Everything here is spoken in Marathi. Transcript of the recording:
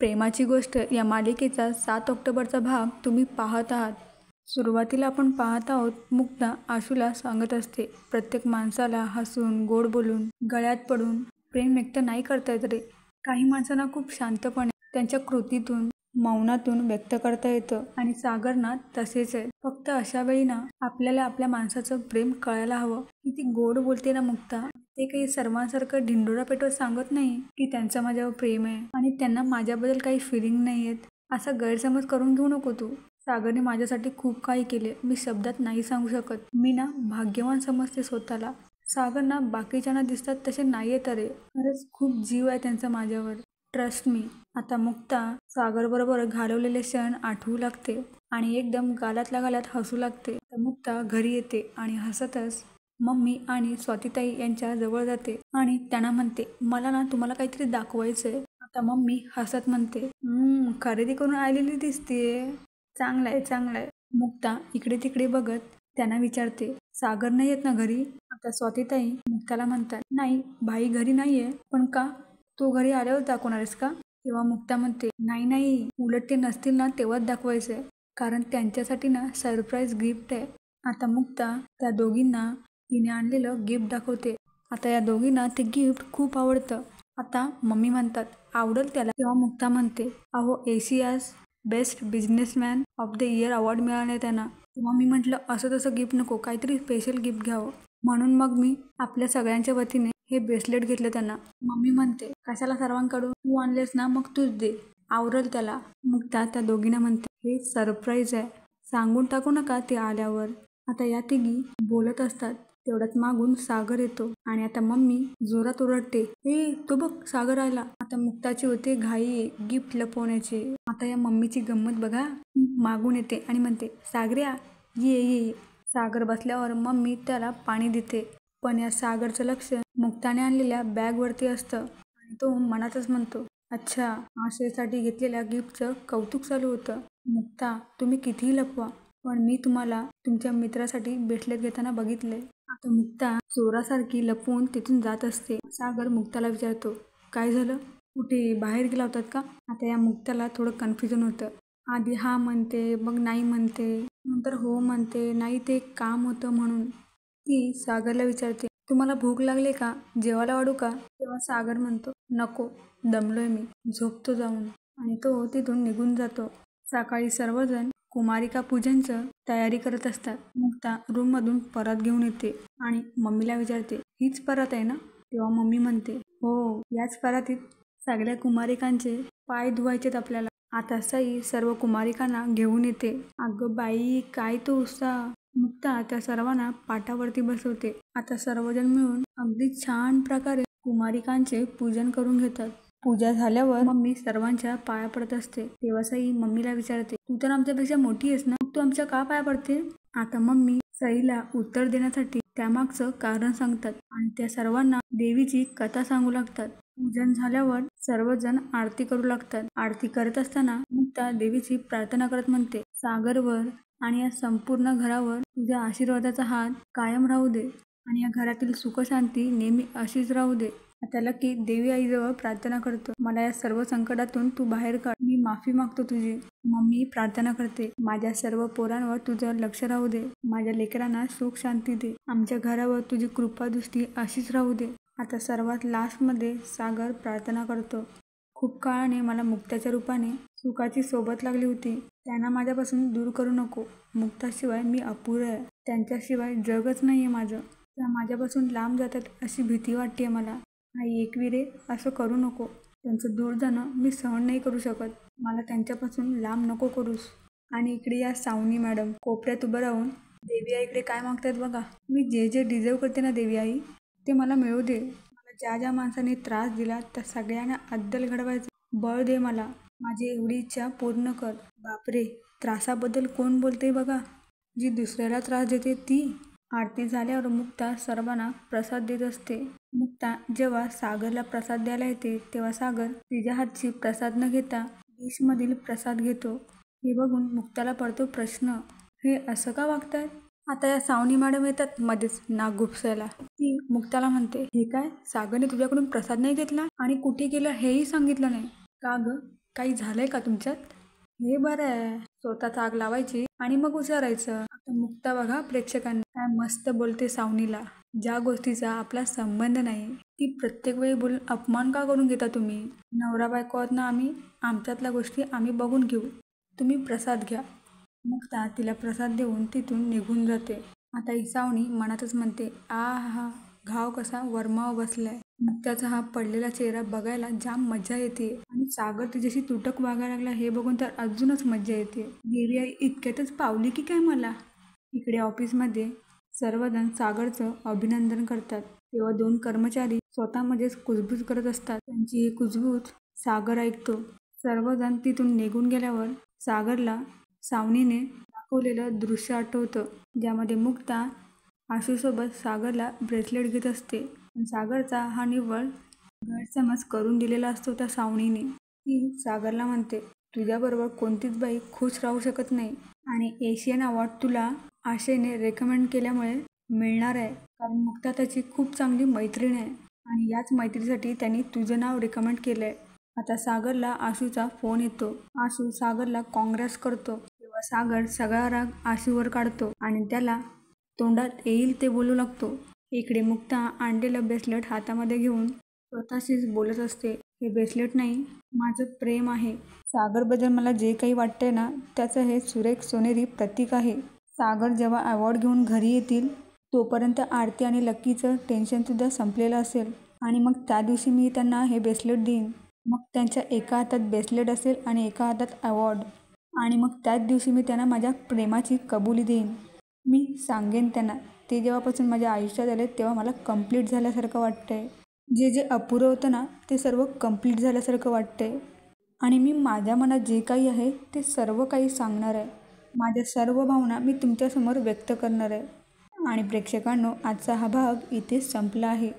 प्रेमाची गोष्ट या मालिकेचा 7 ऑक्टोबरचा भाग तुम्ही पाहत आहात. सुरुवातीला आपण पाहत आहोत मुक्ता आशूला सांगत असते, प्रत्येक माणसाला हसून, गोड बोलून, गळ्यात पडून प्रेम व्यक्त नाही करता येत रे. काही माणसांना खूप शांतपणे त्यांच्या कृतीतून, मौनातून व्यक्त करता येतं आणि सागर ना तसेच आहे. फक्त अशा वेळी ना आपल्याला आपल्या माणसाचं प्रेम कळायला हवं. किती गोड बोलते ना मुक्ता. ते काही सर्वांसारखं ढिंडोरा पेटवत सांगत नाही की त्यांचं माझ्यावर प्रेम आहे आणि त्यांना माझ्याबद्दल काही फिलिंग नाही आहेत. असा गैरसमज करून घेऊ नको तू. सागरने माझ्यासाठी खूप काही केले, मी शब्दात नाही सांगू शकत. मी ना भाग्यवान समजते स्वतःला. सागर ना बाकीच्यांना दिसतात तसे नाहीये रे. खरंच खूप जीव आहे त्यांचा माझ्यावर. Trust me. आता मुक्ता सागर बरोबर घालवलेले क्षण आठवू लागते आणि एकदम गालातल्या गालात हसू लागते. तर मुक्ता घरी येते आणि हसतच मम्मी आणि स्वातीताई यांच्या जवळ जाते आणि त्यांना म्हणते, मला ना तुम्हाला काहीतरी दाखवायचंय. आता मम्मी हसत म्हणते, खरेदी करून आलेली दिसतीये. चांगलंय चांगलंय. मुक्ता इकडे तिकडे बघत त्यांना विचारते, सागर नाही येत ना घरी. आता स्वातीताई मुक्ताला म्हणतात, नाही भाई घरी नाहीये. पण का, तू घरी आल्यावर दाखवणारेस का? तेव्हा मुक्ता म्हणते, नाही, उलट ते नसतील ना तेव्हाच दाखवायचंय, कारण त्यांच्यासाठी ना सरप्राईज गिफ्ट आहे. आता मुक्ता त्या दोघींना तिने आणलेलं गिफ्ट दाखवते. आता या दोघींना ते गिफ्ट खूप आवडतं. आता मम्मी म्हणतात, आवडेल त्याला. तेव्हा मुक्ता म्हणते, अहो Asia's best businessman of the year award मिळाले त्यांना. तेव्हा मी म्हटलं, असं तसं गिफ्ट नको, काहीतरी स्पेशल गिफ्ट घ्यावं. म्हणून मग मी आपल्या सगळ्यांच्या वतीने हे ब्रेसलेट घेतलं त्यांना. मम्मी म्हणते, कशाला सर्वांकडून, तू आणलेस ना मग तूच दे, आवडेल त्याला. मुक्ता त्या दोघींना म्हणते, हे सरप्राईज आहे, सांगून टाकू नका ते आल्यावर. आता या तिघी बोलत असतात, तेवढ्यात मागून सागर येतो आणि आता मम्मी जोरात ओरडते, ए तो बघ सागर आला. आता मुक्ताची होते घाई गिफ्ट लपवण्याची. आता या मम्मीची गंमत बघा. मागून येते आणि म्हणते, सागऱ्या ये. सागर बसल्यावर मम्मी त्याला पाणी देते. पण या सागरचं लक्ष मुक्ताने आणलेल्या बॅग वरती असतं आणि तो मनातच म्हणतो, अच्छा, आशेसाठी घेतलेल्या गिफ्टचं कौतुक चालू होतं. मुक्ता तुम्ही कितीही लपवा, पण मी तुम्हाला तुमच्या मित्रासाठी ब्रेसलेट घेताना बघितलंय. आता मुक्ता चोरासारखी लपवून तिथून जात असते. सागर मुक्ताला विचारतो, काय झालं, कुठे बाहेर गेला होतात का? आता या मुक्ताला थोडं कन्फ्युजन होतं. आधी हा म्हणते, मग नाही म्हणते, नंतर हो म्हणते, नाही ते काम होतं म्हणून. ती सागरला विचारते, तुम्हाला भूक लागली का, जेवायला वाढू का? तेव्हा सागर म्हणतो, नको, दमलोय मी, झोपतो जाऊन. आणि तो तिथून निघून जातो. सकाळी सर्वजण कुमारिका पूजनचं तयारी करत असतात. मुक्ता रूम मधून परत घेऊन येते आणि मम्मीला विचारते, हीच परत आहे ना? तेव्हा मम्मी म्हणते, हो, याच परातीत सगळ्या कुमारिकांचे पाय धुवायचेत आपल्याला. आता सई सर्व कुमारिकांना घेऊन येते. अगं बाई, काय तो उत्साह. मुक्ता त्या सर्वांना पाटावरती बसवते. आता सर्वजण मिळून अगदी छान प्रकारे कुमारिकांचे पूजन करून घेतात. पूजा झाल्यावर मम्मी सर्वांच्या पाया पडत असते. तेव्हा सई मम्मीला विचारते, तू तर आमच्यापेक्षा मोठी आहेस ना, तू आमच्या का पाया पडते? आता मम्मी सईला उत्तर देण्यासाठी त्यामागचं कारण सांगतात आणि त्या सर्वांना देवीची कथा सांगू लागतात. पूजन झाल्यावर सर्वजण आरती करू लागतात. आरती करत असताना मुक्ता देवीची प्रार्थना करत म्हणते, सागरवर आणि या संपूर्ण घरावर तुझ्या आशीर्वादाचा हात कायम राहू दे आणि या घरातील सुखशांती नेहमी अशीच राहू दे. आता लकी देवी आईजवळ प्रार्थना करतो, मला या सर्व संकटातून तू बाहेर काढ, मी माफी मागतो तुझी. मम्मी प्रार्थना करते, माझ्या सर्व पोरांवर तुझं लक्ष राहू दे, माझ्या लेकरांना सुख शांती दे, आमच्या घरावर तुझी कृपा दृष्टी अशीच राहू दे. आता सर्वात लास्टमध्ये सागर प्रार्थना करतो, खूप काळाने मला मुक्ताच्या रूपाने सुखाची सोबत लागली होती, त्यांना माझ्यापासून दूर करू नको. मुक्ताशिवाय मी अपुरं आहे, त्यांच्याशिवाय जगच नाहीये माझं. त्या माझ्यापासून लांब जातात अशी भीती वाटते मला. आई एकविरे, असं करू नको, त्यांचं दूर जाणं मी सहन नाही करू शकत, मला त्यांच्यापासून लांब नको करूस. आणि इकडे या सावनी मॅडम कोपऱ्यात उभं राहून देवी आईकडे काय मागतायत बघा. मी जे जे डिझर्व करते ना देवी आई, ते मला मिळू दे. मला ज्या ज्या माणसाने त्रास दिला त्या सगळ्यांना अद्दल घडवायचं बळ दे मला. माझी एवढी इच्छा पूर्ण कर. बापरे, त्रासाबद्दल कोण बोलते बघा, जी दुसऱ्याला त्रास देते ती. आरती झाल्यावर मुक्ता सर्वांना प्रसाद देत असते. मुक्ता जेव्हा सागरला प्रसाद द्यायला येते तेव्हा सागर तिच्या हातची प्रसाद न घेता डिशमधील प्रसाद घेतो. हे बघून मुक्ताला पडतो प्रश्न, हे असं का वागतायत? आता या सावनी मॅडम येतात मध्येच नाक गुपसायला. ती मुक्ताला म्हणते, हे काय, सागरने तुझ्याकडून प्रसाद नाही घेतला आणि कुठे गेलं हेही सांगितलं नाही का ग? काही झालंय का तुमच्यात? हे बरं आहे. स्वतःच आग लावायची आणि मग विचारायचं. आता मुक्ता बघा प्रेक्षकांना काय मस्त बोलते सावनीला. ज्या गोष्टीचा आपला संबंध नाही ती प्रत्येक वेळी बोलून अपमान का करून घेता तुम्ही? नवरा बायको आहोत ना आम्ही, आमच्यातल्या गोष्टी आम्ही बघून घेऊ. तुम्ही प्रसाद घ्या. मुक्ता तिला प्रसाद देऊन तिथून निघून जाते. आता ही सावनी मनातच म्हणते, हा घाव कसा वर्माव बसलाय. मुक्त्याचा हा पडलेला चेहरा बघायला जाम मजा येते आणि सागर तिच्याशी तुटक वागायला लागला हे बघून तर अजूनच मजा येते. देवी आई इतक्यातच पावली की काय मला? इकडे ऑफिसमध्ये सर्वजण सागरचं अभिनंदन करतात. तेव्हा 2 कर्मचारी स्वतःमध्येच कुजबूज करत असतात. त्यांची ही कुजबूज सागर ऐकतो. सर्वजण तिथून निघून गेल्यावर सागरला सावनीने दाखवलेलं दृश्य आठवतं, ज्यामध्ये मुक्ता आशूसोबत सागरला ब्रेसलेट घेत असते. पण सागरचा हा निव्वळ गैरसमज करून दिलेला असतो त्या सावनीने. ती सागरला म्हणते, तुझ्याबरोबर कोणतीच बाई खुश राहू शकत नाही आणि एशियन अवॉर्ड तुला आशेने रेकमेंड केल्यामुळे मिळणार आहे, कारण मुक्ता त्याची खूप चांगली मैत्रीण आहे आणि याच मैत्रीसाठी त्यांनी तुझं नाव रेकमेंड केलंय. आता सागरला आशूचा फोन येतो. आशू सागरला काँग्रेस करतो. तेव्हा सागर सगळा राग आशूवर काढतो आणि त्याला तोंडात येईल ते बोलू लागतो. इकडे मुक्ता आणलेलं ब्रेसलेट हातामध्ये घेऊन स्वतःशीच बोलत असते, हे ब्रेसलेट नाही, माझं प्रेम आहे. सागरबद्दल मला जे काही वाटतंय ना त्याचं हे सुरेख सोनेरी प्रतीक आहे. सागर जेव्हा अवॉर्ड घेऊन घरी येतील तोपर्यंत आरती आणि लक्कीचं टेन्शनसुद्धा संपलेलं असेल आणि मग त्या दिवशी मी त्यांना हे ब्रेसलेट देईन. मग त्यांच्या एका हातात ब्रेसलेट असेल आणि एका हातात अवॉर्ड आणि मग त्याच दिवशी मी त्यांना माझ्या प्रेमाची कबुली देईन. मी सांगेन त्यांना. ते जेव्हापासून माझ्या आयुष्यात आले तेव्हा मला कंप्लीट झाल्यासारखं वाटतंय. जे जे अपुरं होतं ना ते सर्व कंप्लीट झाल्यासारखं वाटतंय आणि मी माझ्या मनात जे काही आहे ते सर्व काही सांगणार आहे. माझ्या सर्व भावना मी तुमच्यासमोर व्यक्त करणार आहे. आणि प्रेक्षकांनो, आजचा हा भाग इथेच संपला आहे.